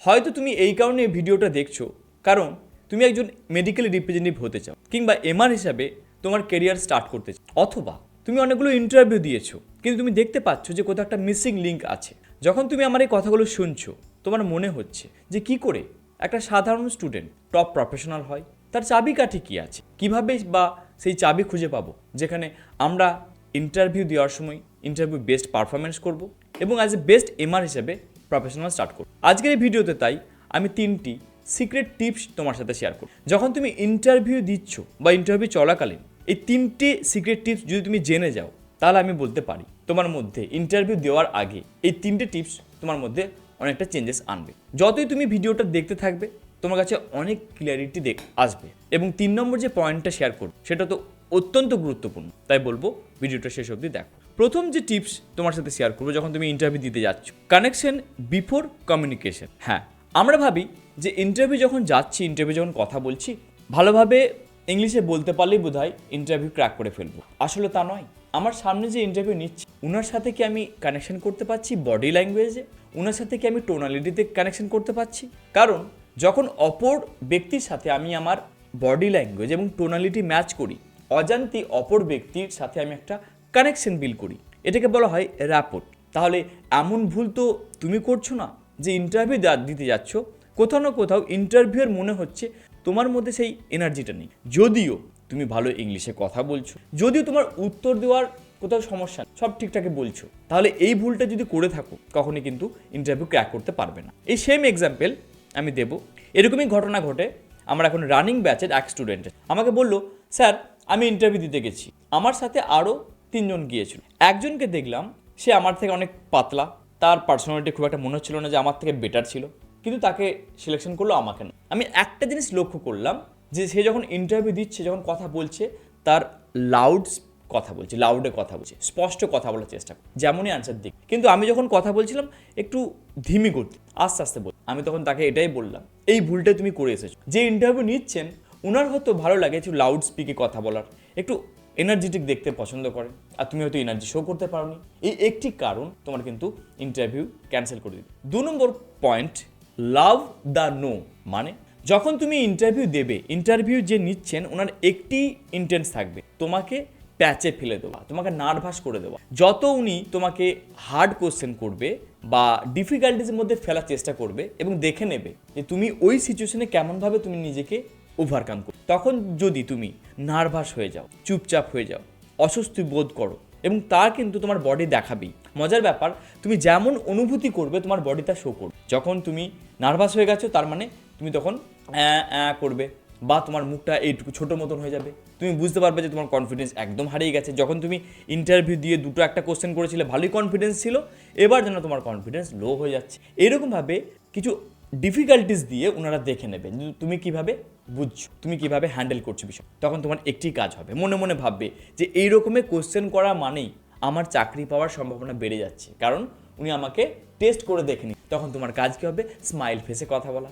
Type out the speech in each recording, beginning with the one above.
হয়তো তুমি এই কারণে এই ভিডিওটা দেখছো, কারণ তুমি একজন মেডিকেল রিপ্রেজেন্টেটিভ হতে চাও, কিংবা এমআর হিসাবে তোমার কেরিয়ার স্টার্ট করতে চাও, অথবা তুমি অনেকগুলো ইন্টারভিউ দিয়েছো কিন্তু তুমি দেখতে পাচ্ছ যে কোথাও একটা মিসিং লিঙ্ক আছে। যখন তুমি আমার এই কথাগুলো শুনছো, তোমার মনে হচ্ছে যে কি করে একটা সাধারণ স্টুডেন্ট টপ প্রফেশনাল হয়, তার চাবিকাঠি কী আছে, কিভাবে বা সেই চাবি খুঁজে পাবো যেখানে আমরা ইন্টারভিউ দেওয়ার সময় ইন্টারভিউ বেস্ট পারফরমেন্স করব এবং অ্যাজ এ বেস্ট এমআর হিসেবে প্রফেশনাল স্টার্ট করব। আজকের এই ভিডিওতে তাই আমি 3টি সিক্রেট টিপস তোমার সাথে শেয়ার করব। যখন তুমি ইন্টারভিউ দিচ্ছ বা ইন্টারভিউ চলাকালীন এই 3টি সিক্রেট টিপস যদি তুমি জেনে যাও, তাহলে আমি বলতে পারি তোমার মধ্যে ইন্টারভিউ দেওয়ার আগে এই 3টে টিপস তোমার মধ্যে অনেকটা চেঞ্জেস আনবে। যতই তুমি ভিডিওটা দেখতে থাকবে, তোমার কাছে অনেক ক্লিয়ারিটি আসবে। এবং 3 নম্বর যে পয়েন্টটা শেয়ার করব সেটা তো অত্যন্ত গুরুত্বপূর্ণ, তাই বলবো ভিডিওটা শেষ অবধি দেখো। প্রথম যে টিপস তোমার সাথে শেয়ার করবো, যখন তুমি ইন্টারভিউ দিতে যাচ্ছ, কানেকশন বিফোর কমিউনিকেশন। হ্যাঁ, আমরা ভাবি যে ইন্টারভিউ যখন যাচ্ছি, ইন্টারভিউ যখন কথা বলছি, ভালোভাবে ইংলিশে বলতে পারলেই বোধহয় ইন্টারভিউ ক্র্যাক করে ফেলবো। আসলে তা নয়। আমার সামনে যে ইন্টারভিউ নিচ্ছি, ওনার সাথে কি আমি কানেকশন করতে পারছি বডি ল্যাঙ্গুয়েজে? ওনার সাথে কি আমি টোনালিটিতে কানেকশন করতে পারছি? কারণ যখন অপর ব্যক্তির সাথে আমি আমার বডি ল্যাঙ্গুয়েজ এবং টোনালিটি ম্যাচ করি, অজান্তে অপর ব্যক্তির সাথে আমি একটা কানেকশন বিল্ড করি, এটাকে বলা হয় র্যাপোর্ট। তাহলে এমন ভুল তো তুমি করছো না যে ইন্টারভিউ দিতে যাচ্ছ, কোথাও না কোথাও ইন্টারভিউয়ের মনে হচ্ছে তোমার মধ্যে সেই এনার্জিটা নেই। যদিও তুমি ভালো ইংলিশে কথা বলছো, যদিও তোমার উত্তর দেওয়ার কোথাও সমস্যা নেই, সব ঠিকঠাকই বলছো, তাহলে এই ভুলটা যদি করে থাকো, কখনই কিন্তু ইন্টারভিউ ক্র্যাক করতে পারবে না। এই সেম এক্সাম্পল আমি দেব। এরকমই ঘটনা ঘটে আমার এখন রানিং ব্যাচের এক স্টুডেন্টের। আমাকে বলল, স্যার আমি ইন্টারভিউ দিতে গেছি, আমার সাথে আরও 3 জন গিয়েছিল। একজনকে দেখলাম সে আমার থেকে অনেক পাতলা, তার পার্সোনালিটি খুব একটা মনে হচ্ছিল না যে আমার থেকে বেটার ছিল, কিন্তু তাকে সিলেকশন করলো, আমাকে না। আমি একটা জিনিস লক্ষ্য করলাম যে সে যখন ইন্টারভিউ দিচ্ছে, যখন কথা বলছে, তার লাউডে কথা বলছে, স্পষ্ট কথা বলার চেষ্টা করে, যেমনই আনসার দিক। কিন্তু আমি যখন কথা বলছিলাম একটু ধিমি করতে, আস্তে আস্তে বল। আমি তখন তাকে এটাই বললাম, এই ভুলটাই তুমি করে এসেছো। যে ইন্টারভিউ নিচ্ছেন ওনার হয়তো ভালো লাগে একটু লাউড স্পিকে কথা বলার, একটু এনার্জেটিক দেখতে পছন্দ করেন, আর তুমি হয়তো এনার্জি শো করতে পারোনি। এই একটি কারণ তোমার কিন্তু ইন্টারভিউ ক্যান্সেল করে দিবে। 2 নম্বর পয়েন্ট, লাভ দ্য নো। মানে যখন তুমি ইন্টারভিউ দেবে, ইন্টারভিউ যে নিচ্ছেন ওনার একটি ইন্টেন্স থাকবে, তোমাকে প্যাচে ফেলে দেওয়া, তোমাকে নার্ভাস করে দেওয়া। যত উনি তোমাকে হার্ড কোশ্চেন করবে বা ডিফিকাল্টিসের মধ্যে ফেলার চেষ্টা করবে এবং দেখে নেবে যে তুমি ওই সিচুয়েশনে কেমনভাবে তুমি নিজেকে ওভারকাম করো, তখন যদি তুমি নার্ভাস হয়ে যাও, চুপচাপ হয়ে যাও, অস্বস্তি বোধ করো, এবং তা কিন্তু তোমার বডি দেখাবেই। মজার ব্যাপার, তুমি যেমন অনুভূতি করবে তোমার বডি তা শো করবে। যখন তুমি নার্ভাস হয়ে গেছো, তার মানে তুমি তখন করবে, বা তোমার মুখটা এইটুকু ছোটো মতন হয়ে যাবে। তুমি বুঝতে পারবে যে তোমার কনফিডেন্স একদম হারিয়ে গেছে। যখন তুমি ইন্টারভিউ দিয়ে 2টো একটা কোশ্চেন করেছিলে, ভালোই কনফিডেন্স ছিল, এবার যেন তোমার কনফিডেন্স লো হয়ে যাচ্ছে। এরকমভাবে কিছু ডিফিকাল্টিস দিয়ে ওনারা দেখে নেবে তুমি কিভাবে বুঝছো, তুমি কিভাবে হ্যান্ডেল করছো বিষয়। তখন তোমার একটি কাজ হবে, মনে মনে ভাববে যে এই রকমের কোশ্চেন করা মানেই আমার চাকরি পাওয়ার সম্ভাবনা বেড়ে যাচ্ছে, কারণ উনি আমাকে টেস্ট করে দেখেনি। তখন তোমার কাজ কী হবে? স্মাইল ফেসে কথা বলা,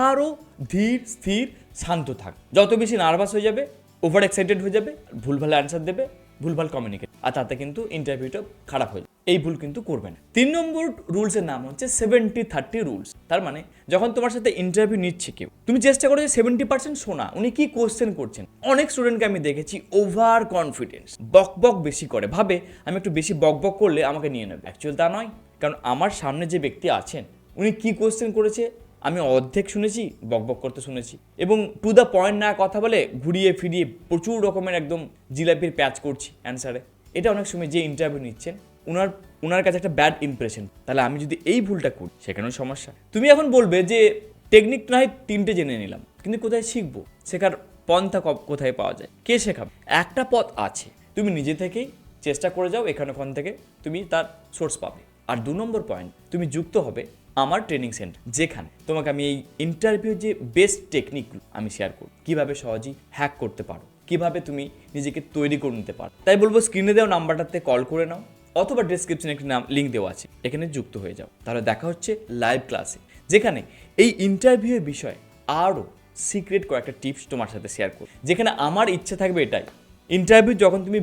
আরও ধীর স্থির শান্ত থাক। যত বেশি নার্ভাস হয়ে যাবে, ওভার এক্সাইটেড হয়ে যাবে, ভুলভাল অ্যান্সার দেবে, ভুলভাল কমিউনিকেট, আর তাতে কিন্তু ইন্টারভিউটা খারাপ হয়ে যাবে। এই ভুল কিন্তু করবে না। 3 নম্বর রুলসের নাম হচ্ছে 70-30 রুলস। তার মানে যখন তোমার সাথে ইন্টারভিউ নিচ্ছে কেউ, তুমি চেষ্টা করো যে 70% শোনা উনি কি কোশ্চেন করছেন। অনেক স্টুডেন্টকে আমি দেখেছি ওভার কনফিডেন্স, বক বেশি করে, ভাবে আমি একটু বেশি বক করলে আমাকে নিয়ে নেবে। অ্যাকচুয়ালি তা নয়, কারণ আমার সামনে যে ব্যক্তি আছেন উনি কি কোশ্চেন করেছে আমি অর্ধেক শুনেছি, বক করতে শুনেছি, এবং টু দ্য পয়েন্ট না কথা বলে ঘুরিয়ে ফিরিয়ে প্রচুর রকমের একদম জিলাপির প্যাচ করছি অ্যান্সারে। এটা অনেক সময় যে ইন্টারভিউ নিচ্ছেন ওনার কাছে একটা ব্যাড ইমপ্রেশন। তাহলে আমি যদি এই ভুলটা করি, সেখানেও সমস্যা। তুমি এখন বলবে যে টেকনিক না হয় 3টে জেনে নিলাম, কিন্তু কোথায় শিখবো? শেখার পন্থা কোথায় পাওয়া যায়? কে শেখাবে? একটা পথ আছে, তুমি নিজে থেকেই চেষ্টা করে যাও, এখানে ওখান থেকে তুমি তার সোর্স পাবে। আর 2 নম্বর পয়েন্ট, তুমি যুক্ত হবে আমার ট্রেনিং সেন্টার, যেখানে তোমাকে আমি এই ইন্টারভিউ যে বেস্ট টেকনিকগুলো আমি শেয়ার করব, কীভাবে সহজেই হ্যাক করতে পারো, কীভাবে তুমি নিজেকে তৈরি করে নিতে পারো। তাই বলবো স্ক্রিনে দেওয়া নাম্বারটাতে কল করে নাও, অথবা ডেসক্রিপশনে একটি লিঙ্ক দেওয়া আছে, এখানে যুক্ত হয়ে যাও। তাহলে দেখা হচ্ছে লাইভ ক্লাসে, যেখানে এই ইন্টারভিউয়ের বিষয়ে আরও সিক্রেট কয়েকটা টিপস তোমার সাথে শেয়ার করব। যেখানে আমার ইচ্ছা থাকবে এটাই, ইন্টারভিউ যখন তুমি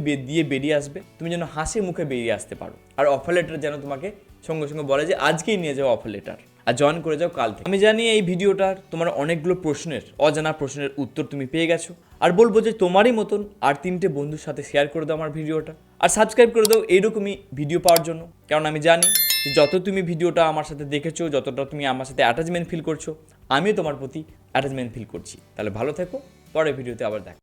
বেরিয়ে আসবে, তুমি যেন হাসি মুখে বেরিয়ে আসতে পারো, আর অফার লেটার যেন তোমাকে সঙ্গে সঙ্গে বলে যে আজকেই নিয়ে যাও অফার লেটার। আর আর জয়েন করে যাও কাল থেকে। আমি জানি এই ভিডিওটার তোমার অনেকগুলো প্রশ্নের, অজানা প্রশ্নের উত্তর তুমি পেয়ে গেছো। আর বলবো যে তোমারই মতন আর 3টে বন্ধুর সাথে শেয়ার করে দাও আমার ভিডিওটা, আর সাবস্ক্রাইব করে দাও এইরকমই ভিডিও পাওয়ার জন্য। কারণ আমি জানি যে যত তুমি ভিডিওটা আমার সাথে দেখেছো, যতটা তুমি আমার সাথে অ্যাটাচমেন্ট ফিল করছো, আমিও তোমার প্রতি অ্যাটাচমেন্ট ফিল করছি। তাহলে ভালো থেকো, পরের ভিডিওতে আবার দেখা।